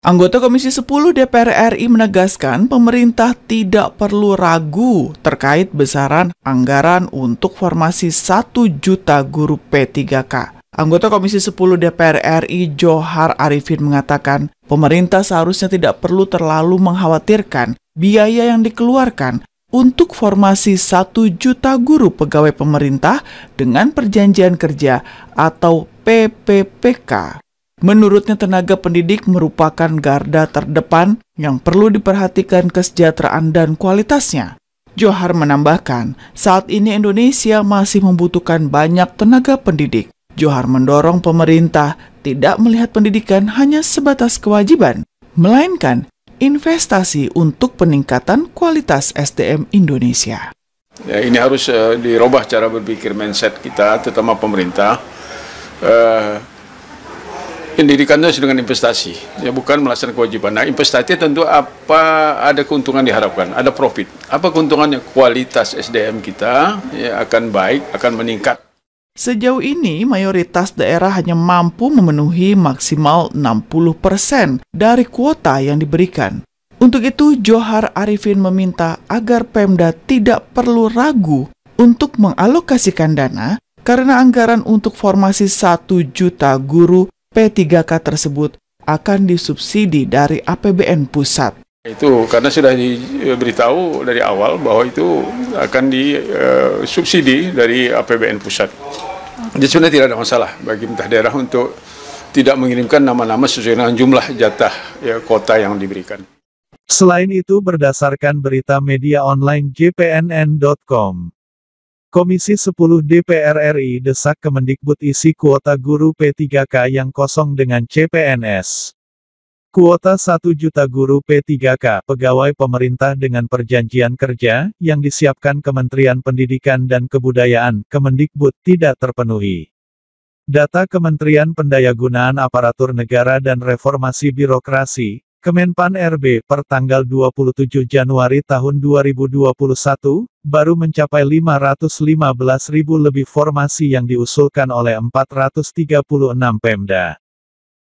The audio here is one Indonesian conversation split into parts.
Anggota Komisi 10 DPR RI menegaskan pemerintah tidak perlu ragu terkait besaran anggaran untuk formasi 1 juta guru P3K. Anggota Komisi 10 DPR RI Johar Arifin mengatakan pemerintah seharusnya tidak perlu terlalu mengkhawatirkan biaya yang dikeluarkan untuk formasi 1 juta guru pegawai pemerintah dengan perjanjian kerja atau PPPK. Menurutnya tenaga pendidik merupakan garda terdepan yang perlu diperhatikan kesejahteraan dan kualitasnya. Johar menambahkan, saat ini Indonesia masih membutuhkan banyak tenaga pendidik. Johar mendorong pemerintah tidak melihat pendidikan hanya sebatas kewajiban, melainkan investasi untuk peningkatan kualitas SDM Indonesia. Ya, ini harus dirubah cara berpikir mindset kita, terutama pemerintah. Pendidikannya dengan investasi, ya bukan melaksanakan kewajiban. Nah, investasi tentu ada keuntungan diharapkan, ada profit. Apa keuntungannya? Kualitas SDM kita ya akan baik, akan meningkat. Sejauh ini, mayoritas daerah hanya mampu memenuhi maksimal 60% dari kuota yang diberikan. Untuk itu, Johar Arifin meminta agar Pemda tidak perlu ragu untuk mengalokasikan dana karena anggaran untuk formasi 1 juta guru P3K tersebut akan disubsidi dari APBN pusat. Itu karena sudah diberitahu dari awal bahwa itu akan disubsidi dari APBN pusat. Jadi sebenarnya tidak ada masalah bagi pemerintah daerah untuk tidak mengirimkan nama-nama sesuai dengan jumlah jatah kota yang diberikan. Selain itu, berdasarkan berita media online jpnn.com, Komisi 10 DPR RI desak Kemendikbud isi kuota guru P3K yang kosong dengan CPNS. Kuota 1 juta guru P3K pegawai pemerintah dengan perjanjian kerja yang disiapkan Kementerian Pendidikan dan Kebudayaan Kemendikbud tidak terpenuhi. Data Kementerian Pendayagunaan Aparatur Negara dan Reformasi Birokrasi, Kemenpan RB per tanggal 27 Januari tahun 2021, baru mencapai 515.000 lebih formasi yang diusulkan oleh 436 Pemda.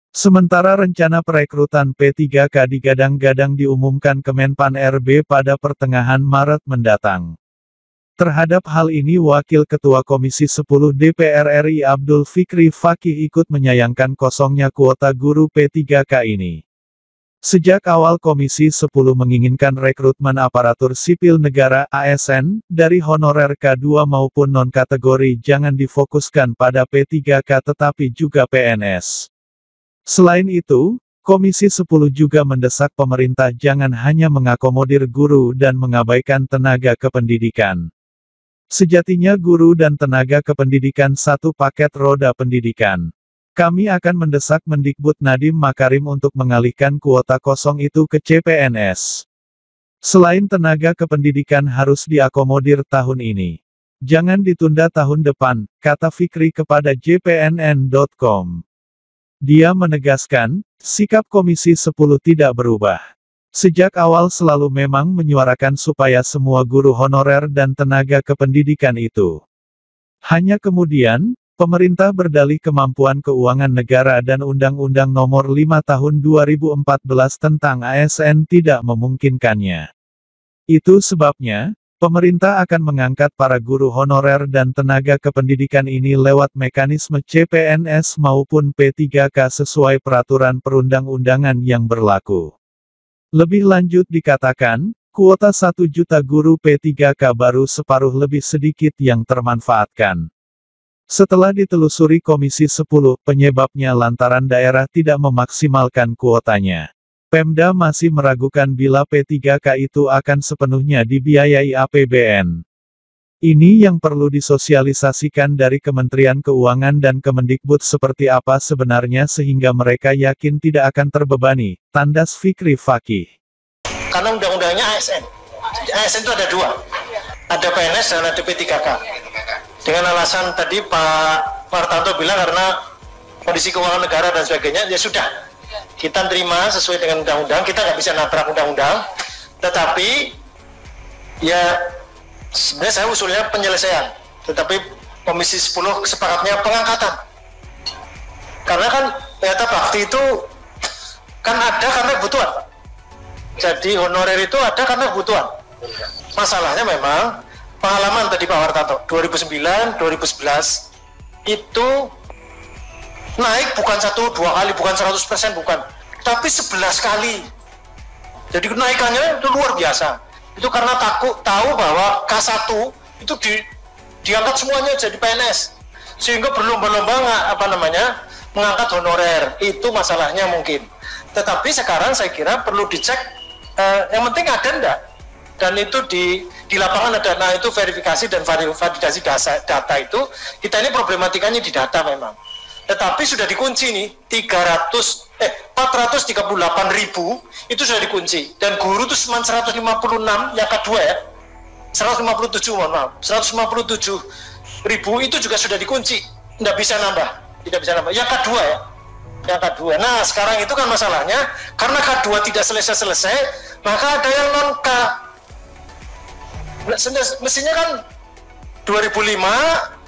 Sementara rencana perekrutan P3K digadang-gadang diumumkan Kemenpan RB pada pertengahan Maret mendatang. Terhadap hal ini Wakil Ketua Komisi 10 DPR RI Abdul Fikri Fakih ikut menyayangkan kosongnya kuota guru P3K ini. Sejak awal Komisi 10 menginginkan rekrutmen aparatur sipil negara (ASN) dari honorer K2 maupun non-kategori jangan difokuskan pada P3K tetapi juga PNS. Selain itu, Komisi 10 juga mendesak pemerintah jangan hanya mengakomodir guru dan mengabaikan tenaga kependidikan. Sejatinya guru dan tenaga kependidikan satu paket roda pendidikan. Kami akan mendesak Mendikbud Nadiem Makarim untuk mengalihkan kuota kosong itu ke CPNS. Selain tenaga kependidikan harus diakomodir tahun ini. Jangan ditunda tahun depan, kata Fikri kepada jpnn.com. Dia menegaskan, sikap Komisi 10 tidak berubah. Sejak awal selalu memang menyuarakan supaya semua guru honorer dan tenaga kependidikan itu. Hanya kemudian, pemerintah berdalih kemampuan keuangan negara dan Undang-Undang Nomor 5 Tahun 2014 tentang ASN tidak memungkinkannya. Itu sebabnya, pemerintah akan mengangkat para guru honorer dan tenaga kependidikan ini lewat mekanisme CPNS maupun P3K sesuai peraturan perundang-undangan yang berlaku. Lebih lanjut dikatakan, kuota 1 juta guru P3K baru separuh lebih sedikit yang termanfaatkan. Setelah ditelusuri Komisi 10, penyebabnya lantaran daerah tidak memaksimalkan kuotanya. Pemda masih meragukan bila P3K itu akan sepenuhnya dibiayai APBN. Ini yang perlu disosialisasikan dari Kementerian Keuangan dan Kemendikbud seperti apa sebenarnya sehingga mereka yakin tidak akan terbebani, tandas Fikri Fakih. Karena undang-undangnya ASN. ASN itu ada dua. Ada PNS dan ada P3K. Dengan alasan tadi Pak Martanto bilang karena kondisi keuangan negara dan sebagainya, ya sudah. Kita terima sesuai dengan undang-undang, kita nggak bisa nabrak undang-undang. Tetapi, ya sebenarnya saya usulnya penyelesaian. Tetapi Komisi 10 sepakatnya pengangkatan. Karena kan ternyata bakti itu kan ada karena kebutuhan, Pak. Jadi honorer itu ada karena kebutuhan. Masalahnya memang pengalaman tadi Pak Wartanto 2009, 2011 itu naik bukan 1-2 kali, bukan 100%, bukan, tapi 11 kali. Jadi kenaikannya itu luar biasa. Itu karena tahu bahwa K1 itu diangkat semuanya jadi PNS, sehingga berlomba-lomba mengangkat honorer. Itu masalahnya mungkin. Tetapi sekarang saya kira perlu dicek, yang penting ada enggak, dan itu di lapangan ada. Nah, itu verifikasi dan validasi data itu, kita ini problematikanya di data memang. Tetapi sudah dikunci nih, 438.000 itu sudah dikunci, dan guru itu cuma 156, yang kedua ya, 157, mohon maaf, 157.000 itu juga sudah dikunci, tidak bisa nambah. Yang kedua ya, yang kedua. Nah, sekarang itu kan masalahnya, karena K2 tidak selesai-selesai, maka ada yang non-K. Mestinya kan 2005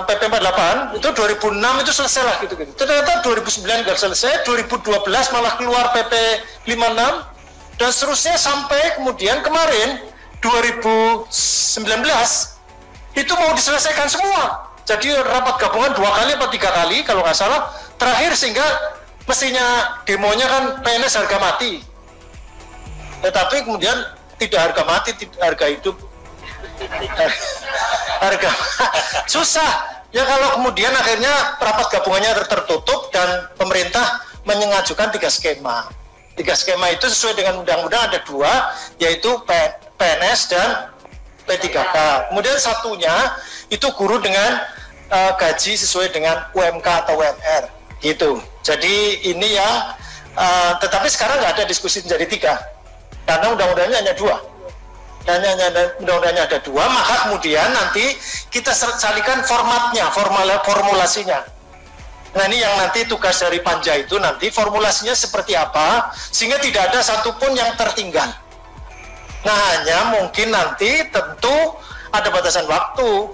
PP 48 itu 2006 itu selesai lah gitu. Ternyata 2009 nggak selesai, 2012 malah keluar PP 56 dan seterusnya sampai kemudian kemarin 2019 itu mau diselesaikan semua. Jadi rapat gabungan 2 kali atau 3 kali kalau nggak salah terakhir, sehingga mestinya demonya kan PNS harga mati. Tetapi kemudian tidak harga mati, harga hidup. Harga susah ya kalau kemudian akhirnya rapat gabungannya tertutup dan pemerintah mengajukan 3 skema. 3 skema itu sesuai dengan undang-undang ada 2, yaitu PNS dan P3K. Kemudian satunya itu guru dengan gaji sesuai dengan UMK atau UMR gitu. Jadi ini yang tetapi sekarang nggak ada diskusi menjadi 3 karena undang-undangnya hanya 2. Undang-undangnya ada 2, maka kemudian nanti kita salikan formatnya, formulasinya. Nah, ini yang nanti tugas dari Panja itu, nanti formulasinya seperti apa sehingga tidak ada satupun yang tertinggal. Nah, hanya mungkin nanti tentu ada batasan waktu.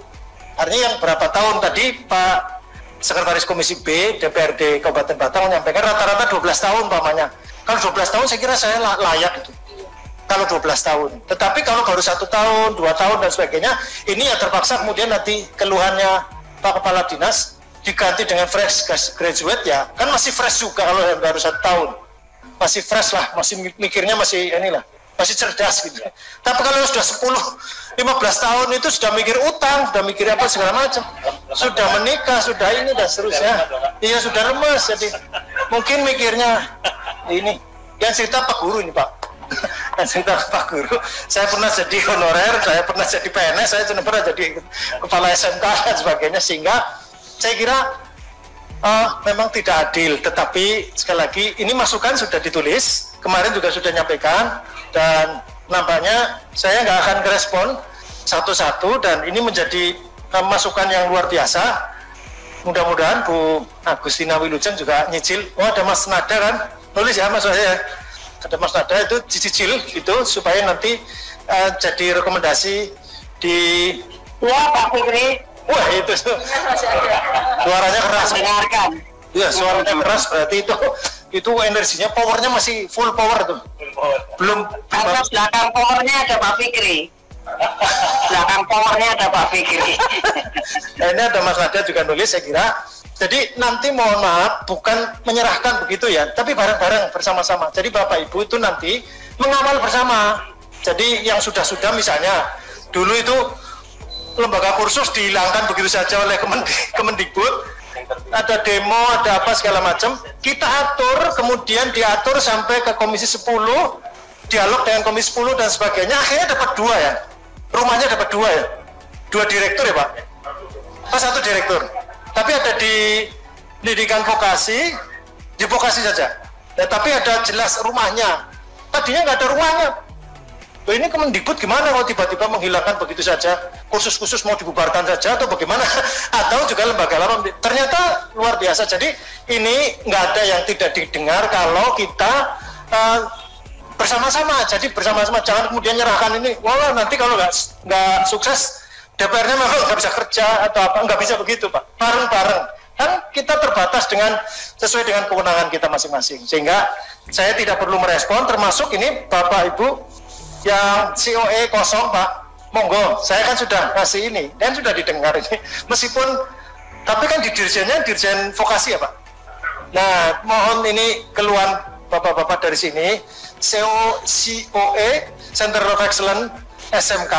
Artinya yang berapa tahun tadi Pak Sekretaris Komisi B DPRD Kabupaten Batang menyampaikan rata-rata 12 tahun pamannya. Kalau 12 tahun saya kira saya layak itu. Kalau 12 tahun, tetapi kalau baru 1 tahun, 2 tahun dan sebagainya, ini ya terpaksa kemudian nanti keluhannya Pak Kepala Dinas diganti dengan fresh graduate, ya kan masih fresh juga kalau baru 1 tahun, masih fresh lah, masih mikirnya masih inilah, masih cerdas gitu. Tapi kalau sudah 10-15 tahun itu sudah mikir utang, sudah mikir apa segala macam, sudah menikah, sudah ini dan seterusnya, iya sudah lemas. Jadi mungkin mikirnya ini, yang cerita Pak Guru ini Pak. Cerita Pak Guru, saya pernah jadi honorer, saya pernah jadi PNS, saya pernah jadi kepala SMK dan sebagainya, sehingga saya kira memang tidak adil. Tetapi sekali lagi ini masukan sudah ditulis, kemarin juga sudah nyampaikan, dan nampaknya saya nggak akan merespon satu-satu, dan ini menjadi masukan yang luar biasa. Mudah-mudahan Bu Agustina Wilujeng juga nyicil. Oh, ada Mas Nada kan nulis ya, Mas saya. Ada Mas Nada itu dicicil gitu supaya nanti jadi rekomendasi di Pak Fikri. Wah, itu suaranya keras. Dengarkan. Iya, suaranya keras, berarti itu energinya, powernya masih full power tuh. Belum. Karena belakang powernya ada Pak Fikri. Belakang powernya ada Pak Fikri. Nah, ini ada Mas Nada juga nulis, saya kira. Jadi nanti mohon maaf, bukan menyerahkan begitu ya, tapi bareng-bareng bersama-sama. Jadi Bapak Ibu itu nanti mengawal bersama. Jadi yang sudah-sudah misalnya, dulu itu lembaga kursus dihilangkan begitu saja oleh Kemendikbud, ada demo, ada apa segala macam, kita atur, kemudian diatur sampai ke Komisi 10, dialog dengan Komisi 10 dan sebagainya, akhirnya dapat 2 ya, rumahnya dapat 2 ya, 2 direktur ya Pak, pas 1 direktur, tapi ada di pendidikan vokasi, di vokasi saja, ya, tapi ada jelas rumahnya, tadinya nggak ada rumahnya. Loh, ini Kemendikbud gimana kalau tiba-tiba menghilangkan begitu saja, kursus-kursus mau dibubarkan saja atau bagaimana, atau juga lembaga lain, ternyata luar biasa. Jadi ini nggak ada yang tidak didengar kalau kita bersama-sama, jadi bersama-sama, jangan kemudian nyerahkan ini, wah nanti kalau nggak sukses DPR-nya memang nggak bisa kerja atau apa, nggak bisa begitu Pak, bareng-bareng Kan kita terbatas sesuai dengan kewenangan kita masing-masing. Sehingga saya tidak perlu merespon, termasuk ini Bapak Ibu yang COE kosong Pak, monggo, saya kan sudah kasih ini, dan sudah didengar ini. Meskipun, tapi kan di dirjennya dirjen vokasi ya Pak. Nah, mohon ini keluhan Bapak-Bapak dari sini, COE, Center of Excellence, SMK,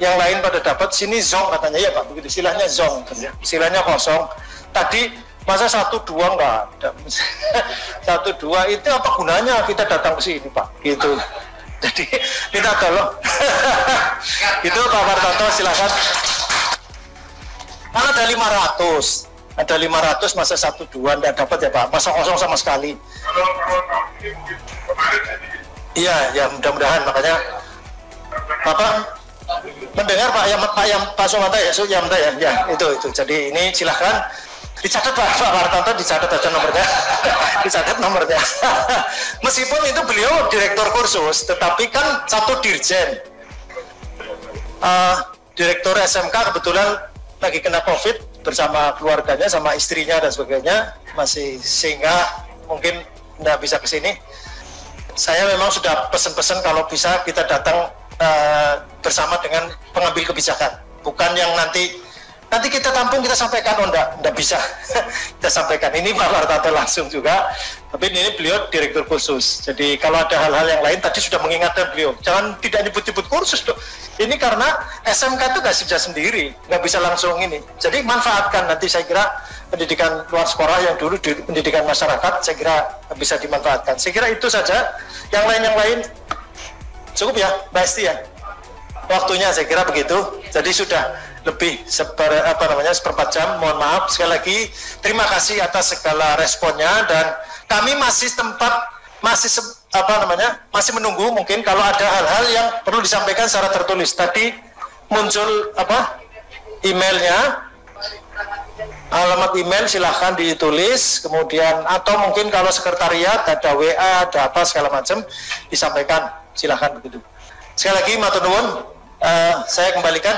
yang lain pada dapat, sini zong katanya ya Pak, begitu, istilahnya zong, istilahnya kosong. Tadi masa 1-2 enggak ada. 1-2 itu apa gunanya kita datang ke sini Pak, gitu. Jadi minta tolong. Itu Pak Martanto silakan. Kan ada 500 masa 1-2 enggak dapat ya Pak, masa kosong sama sekali. Iya, ya mudah-mudahan, makanya Bapak mendengar Pak Somanta ya, ya itu. Jadi ini silahkan dicatat Pak Martanto, dicatat aja nomornya. Dicatat nomornya. Meskipun itu beliau direktur kursus, tetapi kan satu dirjen. Direktur SMK kebetulan lagi kena COVID bersama keluarganya, sama istrinya dan sebagainya, masih, sehingga mungkin nggak bisa ke sini. Saya memang sudah pesen-pesen kalau bisa kita datang bersama dengan pengambil kebijakan, bukan yang nanti kita tampung, kita sampaikan, oh enggak bisa. Kita sampaikan, ini Pak Martanto langsung juga, tapi ini beliau direktur khusus. Jadi kalau ada hal-hal yang lain, tadi sudah mengingatkan beliau, jangan tidak nyebut-nyebut kursus dong. Ini karena SMK itu nggak bisa sendiri, nggak bisa langsung ini. Jadi manfaatkan, nanti saya kira pendidikan luar sekolah yang dulu di pendidikan masyarakat, saya kira bisa dimanfaatkan. Saya kira itu saja, yang lain cukup ya Mbak Esti ya. Waktunya saya kira begitu. Jadi sudah lebih seperempat jam. Mohon maaf sekali lagi. Terima kasih atas segala responnya, dan kami masih masih menunggu mungkin kalau ada hal-hal yang perlu disampaikan secara tertulis. Tadi muncul emailnya, alamat email silahkan ditulis, kemudian atau mungkin kalau sekretariat ada WA, ada apa segala macam disampaikan, silahkan begitu. Sekali lagi matur nuwun, saya kembalikan